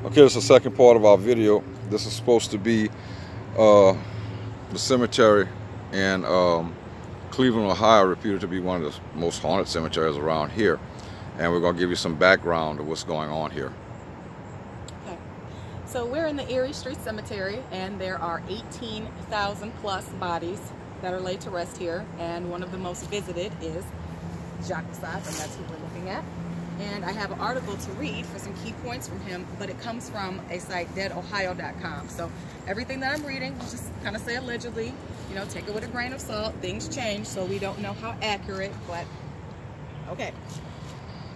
Okay, this is the second part of our video. This is supposed to be the cemetery in Cleveland, Ohio, reputed to be one of the most haunted cemeteries around here. And we're going to give you some background of what's going on here. Okay, so we're in the Erie Street Cemetery, and there are 18,000 plus bodies that are laid to rest here. And one of the most visited is Jacques, and that's who we're looking at. And I have an article to read for some key points from him, but it comes from a site, deadohio.com. So everything that I'm reading, just kind of say allegedly, you know, take it with a grain of salt. Things change, so we don't know how accurate, but okay.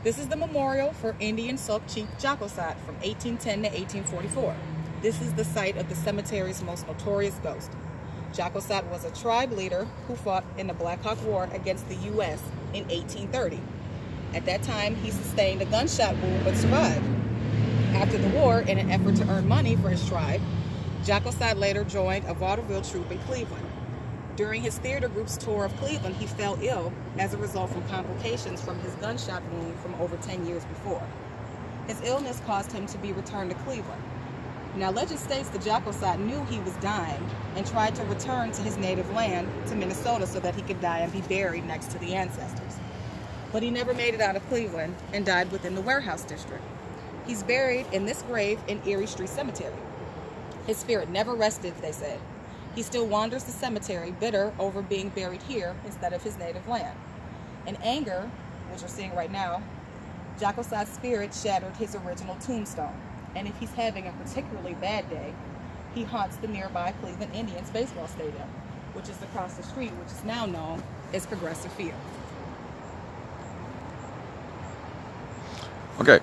This is the memorial for Indian Sauk Chief Jacques from 1810 to 1844. This is the site of the cemetery's most notorious ghost. Jacques was a tribe leader who fought in the Black Hawk War against the U.S. in 1830. At that time, he sustained a gunshot wound but survived. After the war, in an effort to earn money for his tribe, Jacques later joined a vaudeville troupe in Cleveland. During his theater group's tour of Cleveland, he fell ill as a result from complications from his gunshot wound from over 10 years before. His illness caused him to be returned to Cleveland. Now, legend states that Jacques knew he was dying and tried to return to his native land, to Minnesota, so that he could die and be buried next to the ancestors. But he never made it out of Cleveland and died within the Warehouse District. He's buried in this grave in Erie Street Cemetery. His spirit never rested, they said. He still wanders the cemetery, bitter over being buried here instead of his native land. In anger, which we're seeing right now, Jacques' spirit shattered his original tombstone. And if he's having a particularly bad day, he haunts the nearby Cleveland Indians baseball stadium, which is across the street, which is now known as Progressive Field. Okay,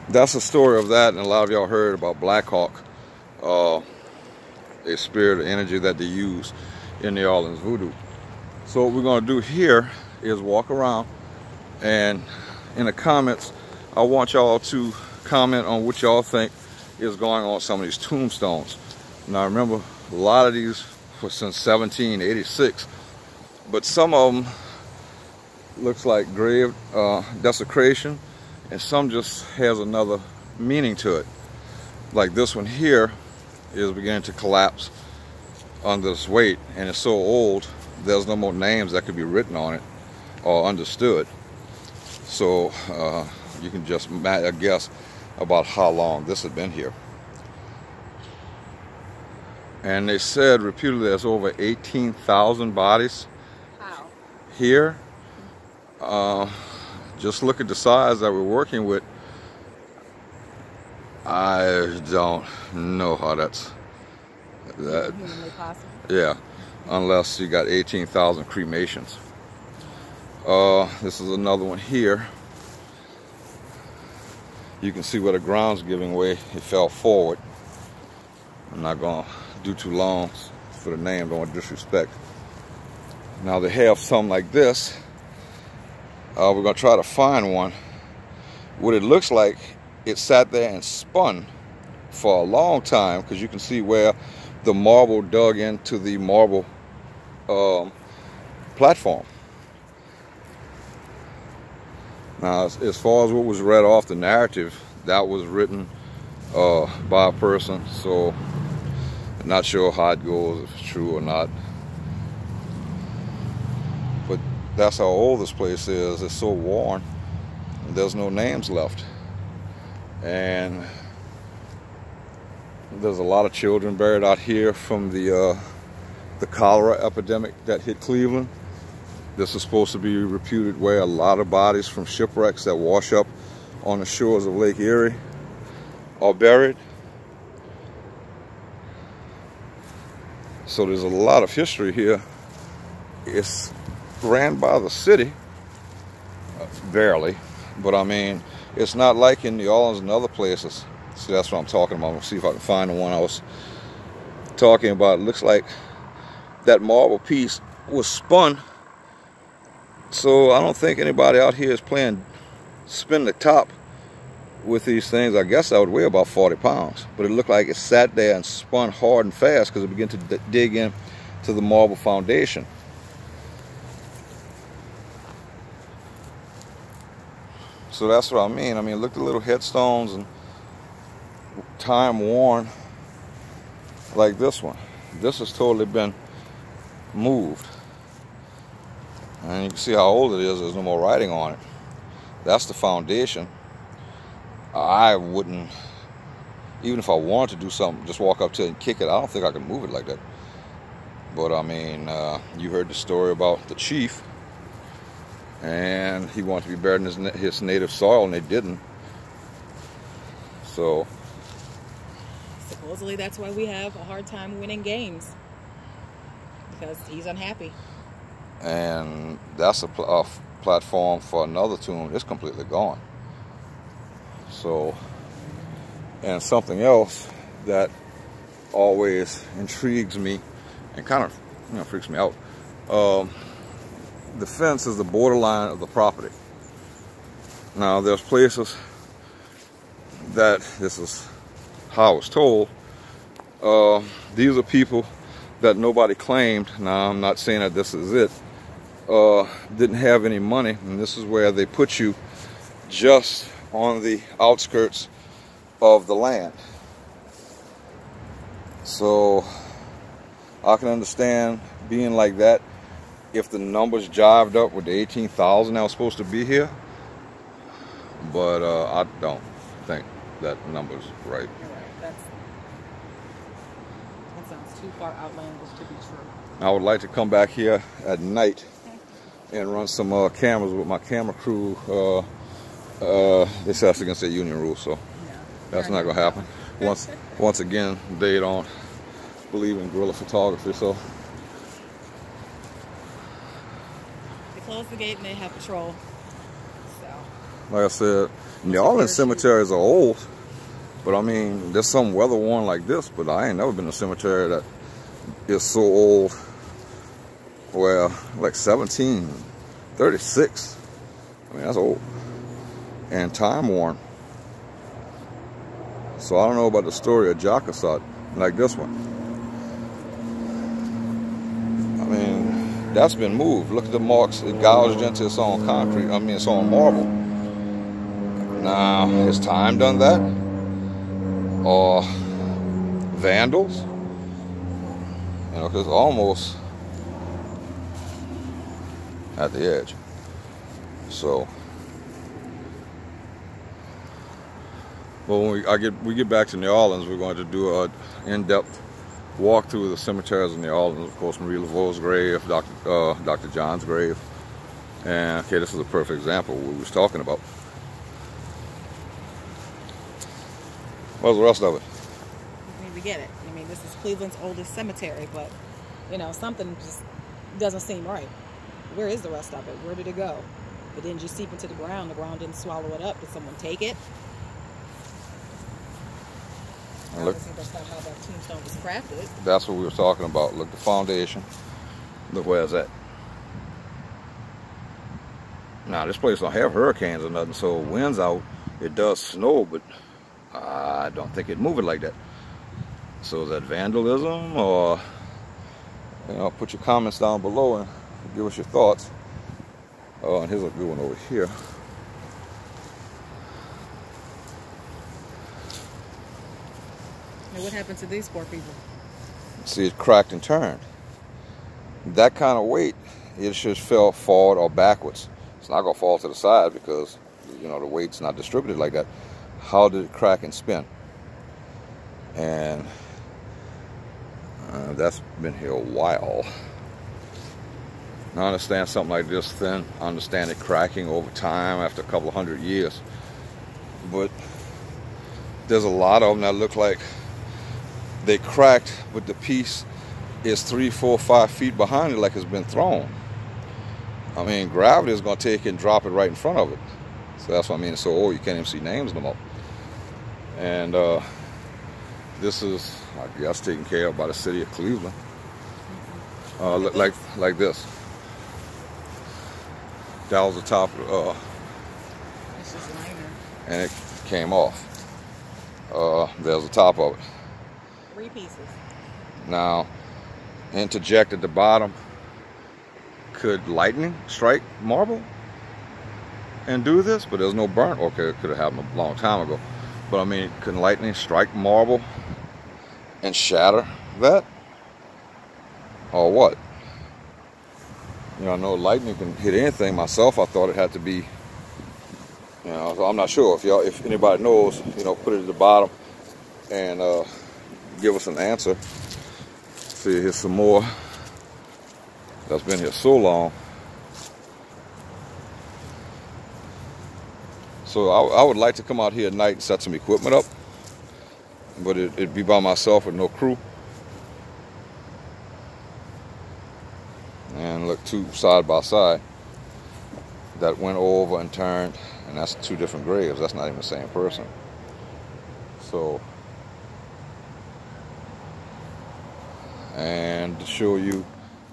that's the story of that, and a lot of y'all heard about Black Hawk, a spirit or energy that they use in New Orleans voodoo. So what we're going to do here is walk around, and in the comments, I want y'all to comment on what y'all think is going on with some of these tombstones. Now remember, a lot of these were since 1786, but some of them looks like grave desecration, and some just has another meaning to it. Like this one here is beginning to collapse under this weight, and it's so old there's no more names that could be written on it or understood. So you can just guess about how long this had been here. And they said reputedly there's over 18,000 bodies here. Just look at the size that we're working with. I don't know how that's Humanly possible. Yeah, unless you got 18,000 cremations. This is another one here. You can see where the ground's giving way. It fell forward. I'm not gonna do too long for the name, don't want to disrespect. Now they have something like this. We're going to try to find one. What it looks like, it sat there and spun for a long time, because you can see where the marble dug into the marble platform. Now, as far as what was read off the narrative, that was written by a person, so I'm not sure how it goes, if it's true or not. But that's how old this place is. It's so worn, and there's no names left. And there's a lot of children buried out here from the cholera epidemic that hit Cleveland. This is supposed to be reputed where a lot of bodies from shipwrecks that wash up on the shores of Lake Erie are buried. So there's a lot of history here. It's ran by the city, barely, but I mean, it's not like in New Orleans and other places. See, that's what I'm talking about. Let's see if I can find the one I was talking about. It looks like that marble piece was spun, so I don't think anybody out here is playing spin the top with these things. I guess that would weigh about 40 pounds, but it looked like it sat there and spun hard and fast because it began to dig in to the marble foundation. So that's what I mean. Look at the little headstones, and time worn like this one. This has totally been moved. And you can see how old it is. There's no more writing on it. That's the foundation. I wouldn't, even if I wanted to do something, just walk up to it and kick it. I don't think I can move it like that. But I mean, you heard the story about the chief, and he wanted to be buried in his native soil, and they didn't. So supposedly that's why we have a hard time winning games, because he's unhappy. And that's a platform for another tomb. It's completely gone. So, and something else that always intrigues me and kind of, you know, freaks me out. The fence is the borderline of the property. Now, there's places that, this is how I was told, these are people that nobody claimed. Now, I'm not saying that this is it. Didn't have any money, and this is where they put you just on the outskirts of the land. So I can understand being like that if the numbers jived up with the 18,000 that was supposed to be here, but I don't think that number's right. You're right. That sounds too far outlandish to be true. I would like to come back here at night and run some cameras with my camera crew. This has against the union rules, so that's not gonna happen. Once again, they don't believe in guerrilla photography, so they close the gate and they have patrol. So, like I said, New Orleans cemeteries are old, but I mean, there's some weather worn like this, but I ain't never been to a cemetery that is so old. Well, like 1736. I mean, that's old. And time worn. So I don't know about the story of Jackasot like this one. I mean, that's been moved. Look at the marks it gouged into its own concrete. I mean, its own marble. Now, has time done that? Or vandals? You know, because almost at the edge. So, but when we get back to New Orleans, we're going to do an in-depth walk through the cemeteries in New Orleans. Of course, Marie Laveau's grave, Dr. John's grave, and okay, this is a perfect example of what we was talking about. What's the rest of it? I mean, we get it. I mean, this is Cleveland's oldest cemetery, but you know, something just doesn't seem right. Where is the rest of it? Where did it go? It didn't just seep into the ground. The ground didn't swallow it up. Did someone take it? Look, that's not how that tombstone was crafted. That's what we were talking about. Look, the foundation. Look, where's that? Now, this place don't have hurricanes or nothing, so wind's out. It does snow, but I don't think it'd move it like that. So is that vandalism, or, you know, put your comments down below and give us your thoughts. Oh, and here's a good one over here. And what happened to these poor people? See, it cracked and turned. That kind of weight, it should fell forward or backwards. It's not going to fall to the side because, you know, the weight's not distributed like that. How did it crack and spin? And that's been here a while. I understand something like this thin. I understand it cracking over time after a couple of 100 years. But there's a lot of them that look like they cracked, but the piece is 3, 4, 5 feet behind it like it's been thrown. I mean, gravity is going to take it and drop it right in front of it. So that's what I mean. It's so old you can't even see names no more. And this is, I guess, taken care of by the city of Cleveland. Like this. That was the top, It's just liner. and it came off. There's the top of it. 3 pieces. Now, interject at the bottom. Could lightning strike marble and do this? But there's no burn. Okay, it could have happened a long time ago. But I mean, can lightning strike marble and shatter that? Or what? You know, I know lightning can hit anything. Myself, I thought it had to be, you know, so I'm not sure. If anybody knows, you know, put it at the bottom and give us an answer. See, here's some more that's been here so long. So I would like to come out here at night and set some equipment up, but it'd be by myself with no crew. And look, two side by side that went over and turned, and that's two different graves. That's not even the same person. So, and to show you,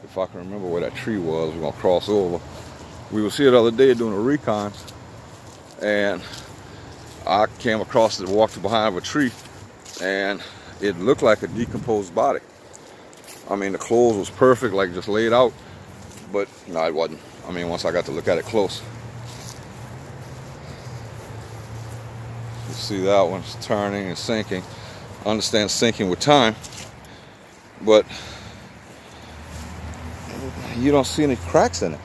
if I can remember where that tree was, we're gonna cross over. We was here the other day doing a recon, and I came across it, walked behind a tree, and it looked like a decomposed body. I mean, the clothes was perfect, like just laid out, but no, it wasn't. I mean, once I got to look at it close. You see that one's turning and sinking. I understand sinking with time, but you don't see any cracks in it.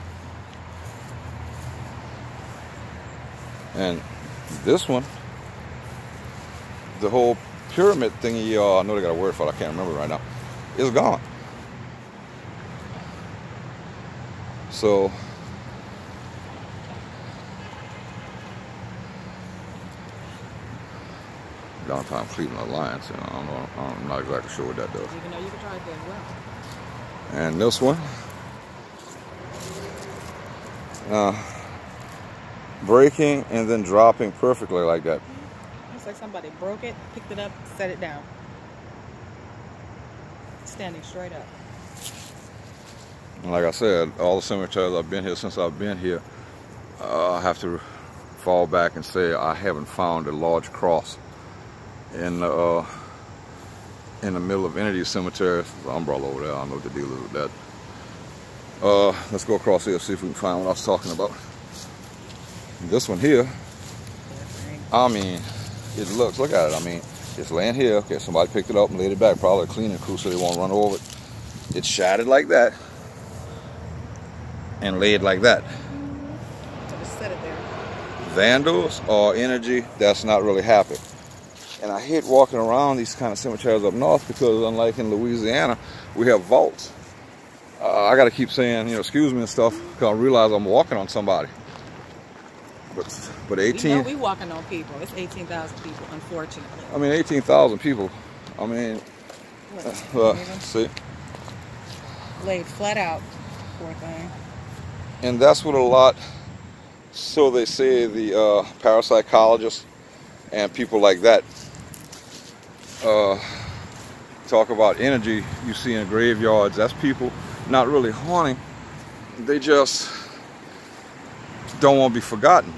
And this one, the whole pyramid thingy, I know they got a word for it, I can't remember right now, is gone. So, downtown Cleveland Alliance, you know, I'm not exactly sure what that does. Even though you can drive there as well. And this one, breaking and then dropping perfectly like that. Looks like somebody broke it, picked it up, set it down. Standing straight up. And like I said, all the cemeteries I've been here since I've been here, I have to fall back and say I haven't found a large cross in the middle of any of these cemeteries. The umbrella over there, I don't know what the deal is with that. Let's go across here, see if we can find what I was talking about. This one here, I mean, it looks, look at it, I mean, it's laying here. Okay, somebody picked it up and laid it back, probably a cleaning crew so they won't run over it. It's shattered like that and laid like that. So just set it there. Vandals or energy that's not really happy. And I hate walking around these kind of cemeteries up north because unlike in Louisiana, we have vaults. I got to keep saying, you know, excuse me and stuff because I realize I'm walking on somebody. But 18... You know we walking on people. It's 18,000 people, unfortunately. I mean, 18,000 people. I mean, see? Laid flat out, poor thing. And that's what a lot, so they say, the parapsychologists and people like that talk about energy you see in graveyards. That's people not really haunting. They just don't want to be forgotten.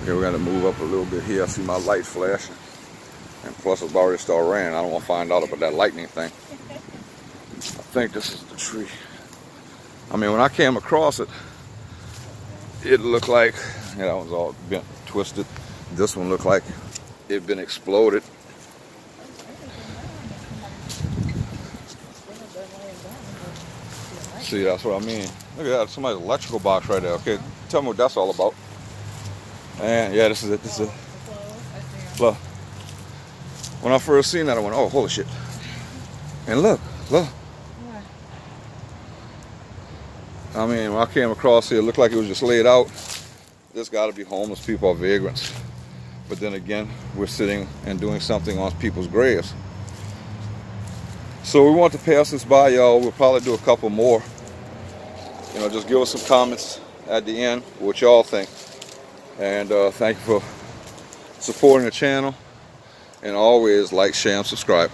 Okay, we got to move up a little bit here. I see my light flashing. And plus it's already started raining. I don't want to find out about that lightning thing. I think this is the tree. I mean, when I came across it, it looked like, you know, it was all bent, twisted. This one looked like it had been exploded. See, that's what I mean. Look at that, somebody's electrical box right there. Okay, tell me what that's all about. And yeah, this is it. This is it. Look. When I first seen that, I went, oh, holy shit. And look. I mean, when I came across here, it looked like it was just laid out. There's got to be homeless people or vagrants. But then again, we're sitting and doing something on people's graves. So we want to pass this by, y'all. We'll probably do a couple more. You know, just give us some comments at the end, what y'all think. And thank you for supporting the channel. And always like, share, and subscribe.